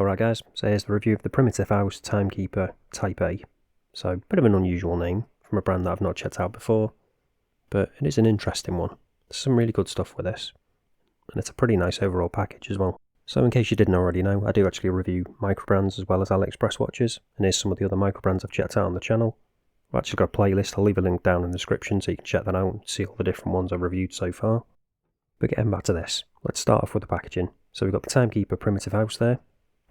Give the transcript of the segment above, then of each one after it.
Alright guys, so here's the review of the Primitive Haus Timekeeper Type-A. So, a bit of an unusual name from a brand that I've not checked out before, but it is an interesting one. There's some really good stuff with this, and it's a pretty nice overall package as well. So in case you didn't already know, I do actually review Microbrands as well as AliExpress watches, and here's some of the other Microbrands I've checked out on the channel. I've actually got a playlist, I'll leave a link down in the description so you can check that out and see all the different ones I've reviewed so far. But getting back to this, let's start off with the packaging. So we've got the Timekeeper Primitive Haus there,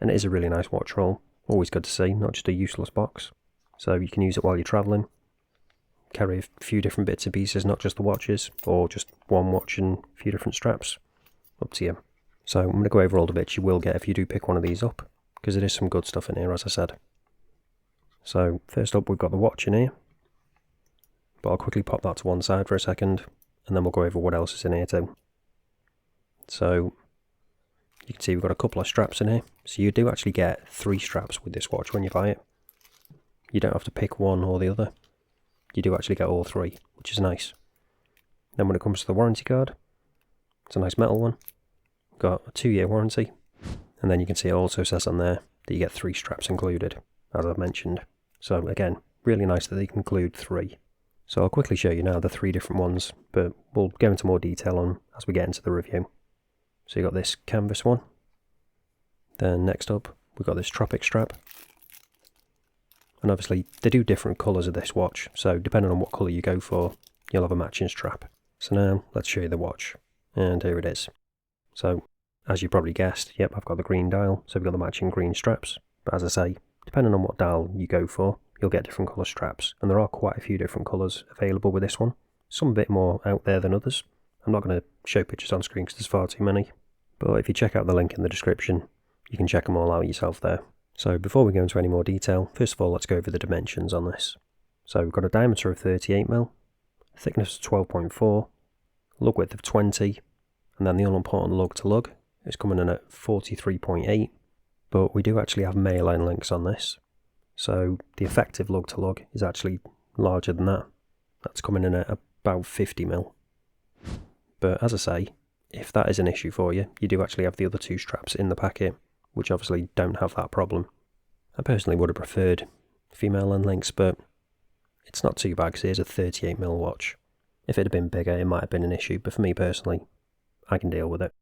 and it is a really nice watch roll. Always good to see, not just a useless box. So you can use it while you're travelling, carry a few different bits and pieces, not just the watches, or just one watch and a few different straps. Up to you. So I'm going to go over all the bits you will get if you do pick one of these up, because there is some good stuff in here, as I said. So first up, we've got the watch in here, but I'll quickly pop that to one side for a second, and then we'll go over what else is in here too. So you can see we've got a couple of straps in here, so you do actually get 3 straps with this watch when you buy it. You don't have to pick one or the other, you do actually get all 3, which is nice. Then when it comes to the warranty card, it's a nice metal one, got a 2-year warranty, and then you can see it also says on there that you get 3 straps included, as I've mentioned. So again, really nice that they can include 3. So I'll quickly show you now the 3 different ones, but we'll go into more detail on as we get into the review. So you got this canvas one, then next up we've got this tropic strap, and obviously they do different colours of this watch, so depending on what colour you go for, you'll have a matching strap. So now let's show you the watch, and here it is. So as you probably guessed, yep, I've got the green dial, so we've got the matching green straps, but as I say, depending on what dial you go for, you'll get different colour straps, and there are quite a few different colours available with this one, some a bit more out there than others. I'm not going to show pictures on screen because there's far too many, but if you check out the link in the description, you can check them all out yourself there. So before we go into any more detail, first of all let's go over the dimensions on this. So we've got a diameter of 38mm, thickness of 12.4, lug width of 20, and then the all-important lug to lug is coming in at 43.8, but we do actually have male end links on this, so the effective lug to lug is actually larger than that. That's coming in at about 50mm. But as I say, if that is an issue for you, you do actually have the other 2 straps in the packet, which obviously don't have that problem. I personally would have preferred female end links, but it's not too bad because here's a 38mm watch. If it had been bigger, it might have been an issue, but for me personally, I can deal with it.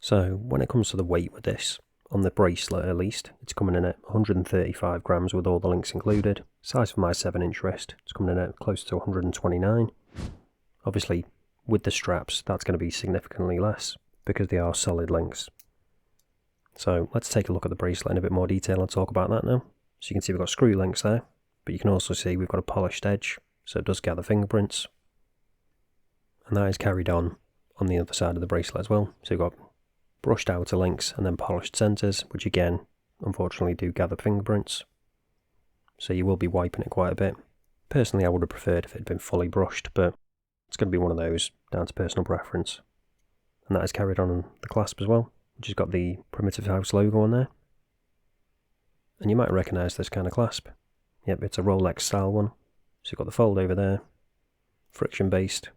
So when it comes to the weight with this, on the bracelet at least, it's coming in at 135 grams with all the links included. Size for my 7-inch wrist, it's coming in at close to 129. Obviously, with the straps, that's going to be significantly less because they are solid links. So let's take a look at the bracelet in a bit more detail and talk about that now. So you can see we've got screw links there, but you can also see we've got a polished edge, so it does gather fingerprints. And that is carried on the other side of the bracelet as well. So you've got brushed outer links and then polished centres, which again, unfortunately do gather fingerprints. So you will be wiping it quite a bit. Personally, I would have preferred if it had been fully brushed, but it's going to be one of those, down to personal preference. And that is carried on the clasp as well, which has got the Primitive Haus logo on there. And you might recognise this kind of clasp. Yep, it's a Rolex style one. So you've got the fold over there, friction based,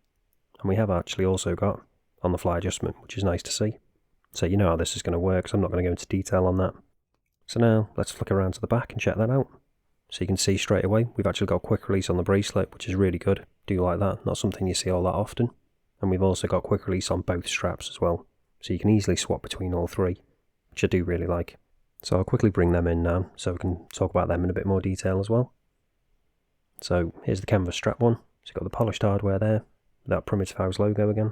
and we have actually also got on the fly adjustment, which is nice to see. So you know how this is going to work, so I'm not going to go into detail on that. So now let's flick around to the back and check that out. So you can see straight away we've actually got quick release on the bracelet, which is really good. Do like that, not something you see all that often. And we've also got quick release on both straps as well, so you can easily swap between all 3, which I do really like. So I'll quickly bring them in now so we can talk about them in a bit more detail as well. So here's the canvas strap one, so you've got the polished hardware there, that Primitive Haus logo again.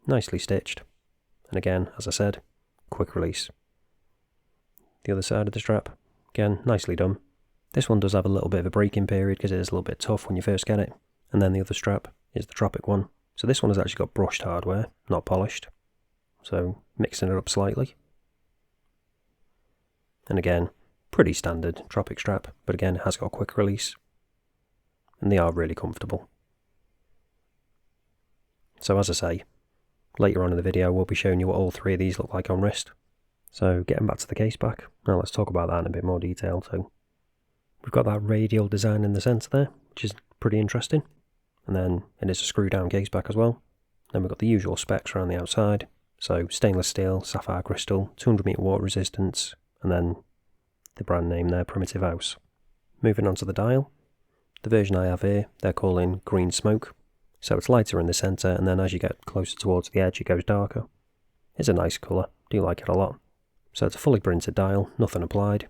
Nicely stitched, and again, as I said, quick release. The other side of the strap, again, nicely done. This one does have a little bit of a break-in period because it is a little bit tough when you first get it. And then the other strap is the tropic one. So this one has actually got brushed hardware, not polished. So mixing it up slightly. And again, pretty standard tropic strap, but again, it has got a quick release. And they are really comfortable. So as I say, later on in the video we'll be showing you what all 3 of these look like on wrist. So getting back to the case back, now let's talk about that in a bit more detail too. We've got that radial design in the centre there, which is pretty interesting. And then it is a screw down case back as well. Then we've got the usual specs around the outside. So stainless steel, sapphire crystal, 200 meter water resistance, and then the brand name there, Primitive Haus. Moving on to the dial. The version I have here, they're calling Green Smoke. So it's lighter in the centre, and then as you get closer towards the edge, it goes darker. It's a nice colour, do like it a lot. So it's a fully printed dial, nothing applied.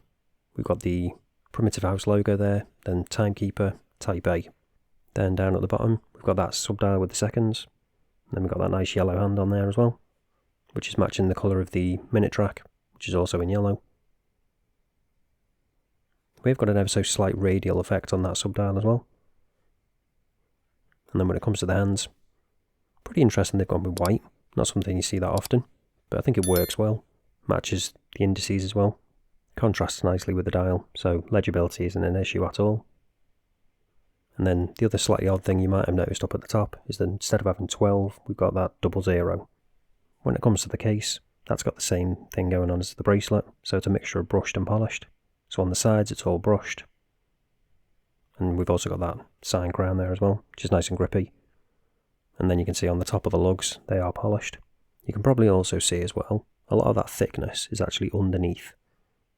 We've got the Primitive Haus logo there, then Timekeeper Type-A. Then down at the bottom, we've got that sub-dial with the seconds. And then we've got that nice yellow hand on there as well, which is matching the colour of the minute track, which is also in yellow. We've got an ever so slight radial effect on that sub-dial as well. And then when it comes to the hands, pretty interesting they've gone with white. Not something you see that often, but I think it works well. Matches the indices as well. Contrasts nicely with the dial, so legibility isn't an issue at all. And then the other slightly odd thing you might have noticed up at the top is that instead of having 12, we've got that 00. When it comes to the case, that's got the same thing going on as the bracelet, so it's a mixture of brushed and polished. So on the sides it's all brushed. And we've also got that sign crown there as well, which is nice and grippy. And then you can see on the top of the lugs, they are polished. You can probably also see as well, a lot of that thickness is actually underneath,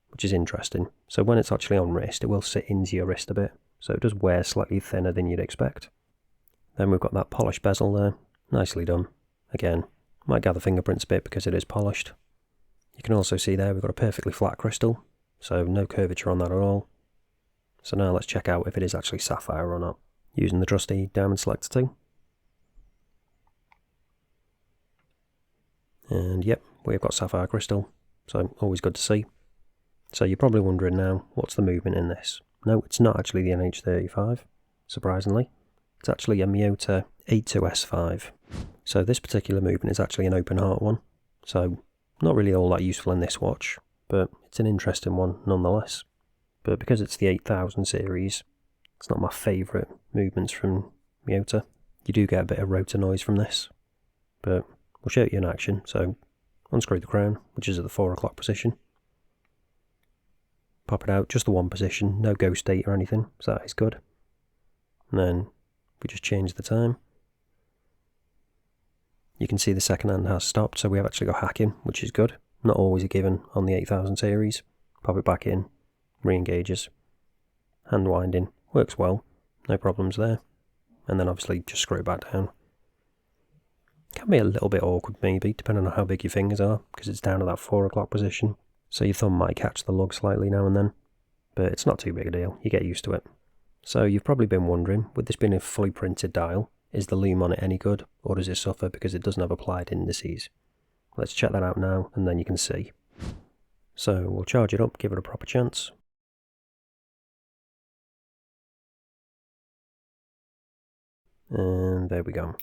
which is interesting. So when it's actually on wrist, it will sit into your wrist a bit. So it does wear slightly thinner than you'd expect. Then we've got that polished bezel there, nicely done. Again, might gather fingerprints a bit because it is polished. You can also see there we've got a perfectly flat crystal, so no curvature on that at all. So now let's check out if it is actually sapphire or not, using the trusty diamond selector tool. And yep, we've got sapphire crystal, so always good to see. So you're probably wondering now, what's the movement in this? No, it's not actually the NH35, surprisingly. It's actually a Miyota A2S5. So this particular movement is actually an open heart one. So not really all that useful in this watch, but it's an interesting one nonetheless. But because it's the 8000 series, it's not my favourite movements from Miyota. You do get a bit of rotor noise from this, but we'll show you in action. So unscrew the crown, which is at the 4 o'clock position. Pop it out, just the one position, no ghost date or anything, so that is good. And then we just change the time. You can see the second hand has stopped, so we have actually got hacking, which is good. Not always a given on the 8000 series. Pop it back in, re-engages. Hand winding, works well, no problems there. And then obviously just screw it back down. Can be a little bit awkward maybe, depending on how big your fingers are, because it's down at that 4 o'clock position. So your thumb might catch the lug slightly now and then, but it's not too big a deal, you get used to it. So you've probably been wondering, with this being a fully printed dial, is the loom on it any good, or does it suffer because it doesn't have applied indices? Let's check that out now, and then you can see. So we'll charge it up, give it a proper chance. And there we go.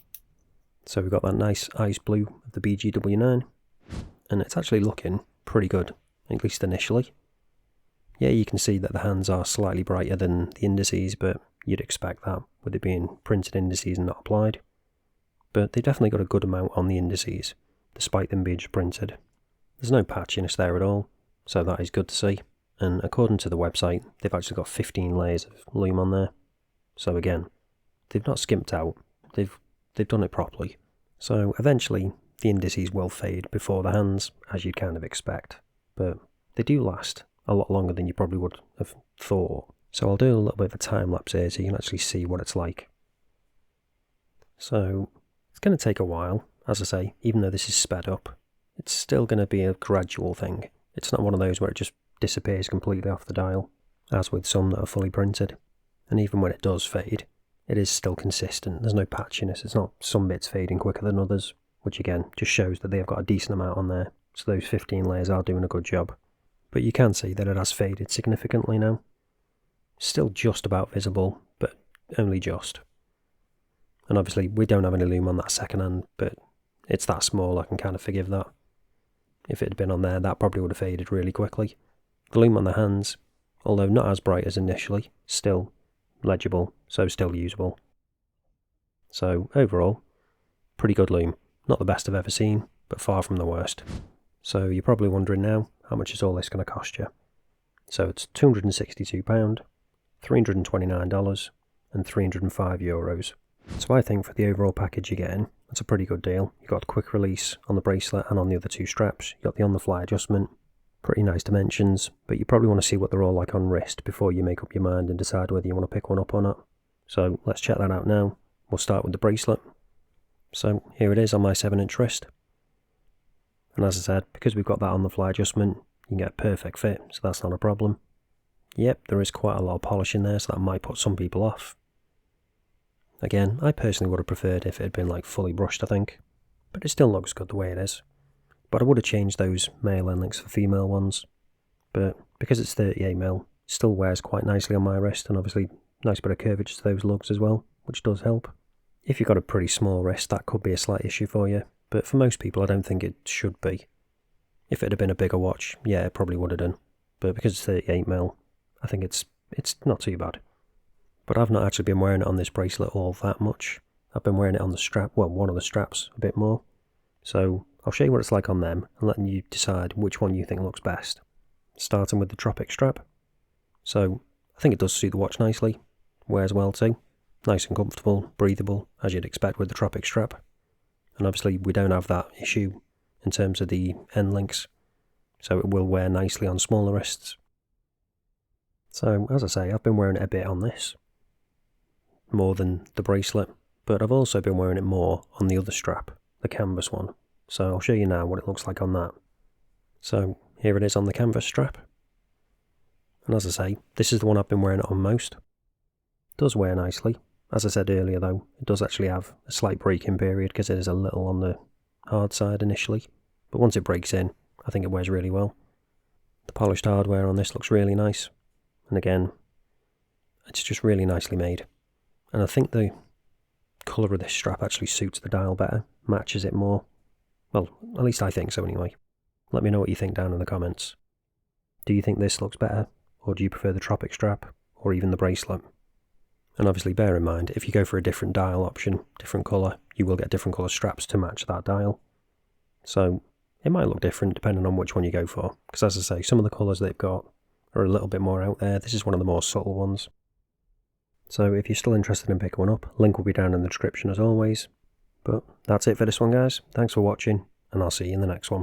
So we've got that nice ice blue of the BGW9, and it's actually looking pretty good, at least initially. Yeah, you can see that the hands are slightly brighter than the indices, but you'd expect that with it being printed indices and not applied. But they've definitely got a good amount on the indices, despite them being printed. There's no patchiness there at all, so that is good to see. And according to the website, they've actually got 15 layers of loom on there. So again, they've not skimped out, they've done it properly. So eventually, the indices will fade before the hands, as you'd kind of expect. But they do last a lot longer than you probably would have thought. So I'll do a little bit of a time lapse here so you can actually see what it's like. So it's going to take a while, as I say, even though this is sped up. It's still going to be a gradual thing. It's not one of those where it just disappears completely off the dial, as with some that are fully printed. And even when it does fade, it is still consistent. There's no patchiness. It's not some bits fading quicker than others, which again just shows that they've got a decent amount on there. So those 15 layers are doing a good job. But you can see that it has faded significantly now. Still just about visible, but only just. And obviously we don't have any loom on that second hand, but it's that small, I can kind of forgive that. If it had been on there, that probably would have faded really quickly. The loom on the hands, although not as bright as initially, still legible, so still usable. So overall, pretty good loom. Not the best I've ever seen, but far from the worst. So you're probably wondering now, how much is all this going to cost you? So it's £262, $329 and €305. So I think for the overall package you're getting, that's a pretty good deal. You've got quick release on the bracelet and on the other two straps. You've got the on-the-fly adjustment, pretty nice dimensions, but you probably want to see what they're all like on wrist before you make up your mind and decide whether you want to pick one up or not. So let's check that out now. We'll start with the bracelet. So here it is on my 7-inch wrist. And as I said, because we've got that on-the-fly adjustment, you can get a perfect fit, so that's not a problem. Yep, there is quite a lot of polish in there, so that might put some people off. Again, I personally would have preferred if it had been like fully brushed, I think. But it still looks good the way it is. But I would have changed those male end links for female ones. But because it's 38mm, it still wears quite nicely on my wrist, and obviously nice bit of curvature to those lugs as well, which does help. If you've got a pretty small wrist, that could be a slight issue for you, but for most people I don't think it should be. If it had been a bigger watch, yeah, it probably would have done. But because it's 38mm, I think it's not too bad. But I've not actually been wearing it on this bracelet all that much. I've been wearing it on the strap, well, one of the straps, a bit more. So I'll show you what it's like on them, and letting you decide which one you think looks best. Starting with the Tropic strap. So I think it does suit the watch nicely. Wears well too. Nice and comfortable, breathable, as you'd expect with the Tropic strap. And obviously we don't have that issue in terms of the end links, so it will wear nicely on smaller wrists. So as I say, I've been wearing it a bit on this, more than the bracelet, but I've also been wearing it more on the other strap, the canvas one. So I'll show you now what it looks like on that. So here it is on the canvas strap. And as I say, this is the one I've been wearing it on most. It does wear nicely. As I said earlier though, it does actually have a slight break-in period because it is a little on the hard side initially. But once it breaks in, I think it wears really well. The polished hardware on this looks really nice. And again, it's just really nicely made. And I think the colour of this strap actually suits the dial better, matches it more. Well, at least I think so anyway. Let me know what you think down in the comments. Do you think this looks better, or do you prefer the Tropic strap, or even the bracelet? And obviously bear in mind, if you go for a different dial option, different colour, you will get different colour straps to match that dial. So it might look different depending on which one you go for, because as I say, some of the colours they've got are a little bit more out there. This is one of the more subtle ones. So if you're still interested in picking one up, link will be down in the description as always. But that's it for this one guys, thanks for watching, and I'll see you in the next one.